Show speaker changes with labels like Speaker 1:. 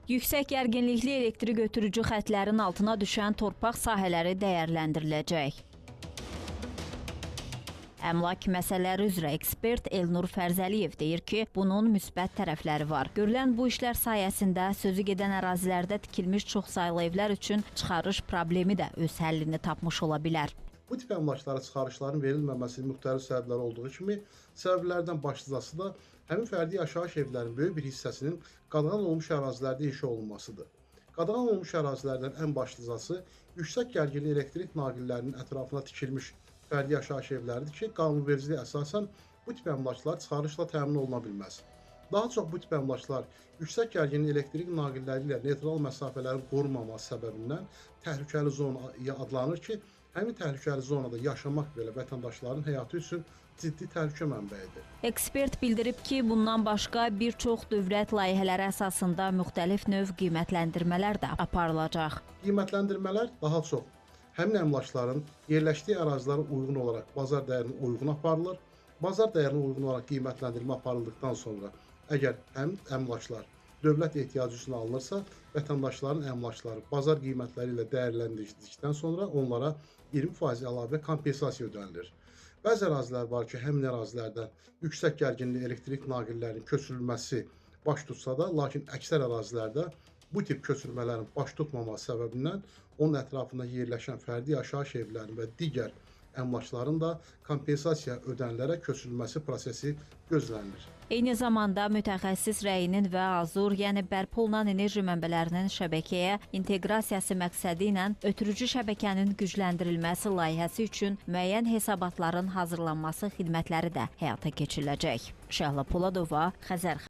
Speaker 1: Yüksək gərginlikli elektrik ötürücü xətlərin altına düşən torpaq sahələri dəyərləndiriləcək. Əmlak məsələləri üzrə ekspert Elnur Fərzəliyev deyir ki, bunun müsbət tərəfləri var. Görülən bu işlər sayəsində sözü gedən ərazilərdə tikilmiş çoxsaylı evlər üçün çıxarış problemi də öz həllini tapmış ola bilər.
Speaker 2: Bu tip əmlaklara çıxarışların verilməməsinin müxtəlif səbəbləri olduğu kimi, səbəblərdən başlıcası da həmin fərdi yaşayış evlərinin böyük bir hissəsinin qadağan olunmuş ərazilərdə inşa olunmasıdır. Qadağan olunmuş ərazilərdən ən başlıcası yüksək gərginli elektrik naqillərinin ətrafına tikilmiş fərdi yaşayış evləridir ki, qanunvericiliyə əsasən bu tip əmlaklar çıxarışla təmin oluna bilməz. Daha çox bu tip əmlaklar yüksək gərginli elektrik naqilləri ilə neytral məsafələrin qorunmaması səbəbindən təhlükəli zona adlanır ki, həmin təhlükəli zonada yaşamaq belə vətəndaşların həyatı üçün ciddi təhlükə mənbəyidir.
Speaker 1: Ekspert bildirib ki, bundan başqa bir çox dövlət layihələri əsasında müxtəlif növ qiymətləndirmələr də aparılacaq.
Speaker 2: Qiymətləndirmələr daha çox həmin əmlakların yerləşdiyi ərazilərə uyğun olaraq bazar dəyərinə uyğun aparılır. Bazar dəyərinə uyğun olaraq qiymətləndirmə aparıldıqdan sonra əgər həmin əmlaklar dövlət ehtiyacı üçün alınırsa, vətəndaşların əmlakları bazar qiymətləri ilə dəyərləndirildikdən sonra onlara 20% əlavə kompensasiya ödənilir. Bəzi ərazilər var ki, həmin ərazilərdən yüksək gərginli elektrik naqillərinin köçürülməsi baş tutsa da, lakin əksər ərazilərdə bu tip köçürmələrin baş tutmaması səbəbindən onun ətrafında yerləşən fərdi yaşayış evlərinin və digər əmlakların da kompensasiya ödənilərək köçürülməsi prosesi gözlənilir.
Speaker 1: Eyni zamanda mütəxəssis rəyinin və azur, yəni bərpa olunan enerji mənbələrinin şəbəkəyə inteqrasiyası məqsədi ilə ötürücü şəbəkənin gücləndirilməsi layihəsi üçün müəyyən hesabatların hazırlanması xidmətləri də həyata keçiriləcək. Şəhla Poladova, Xəzər.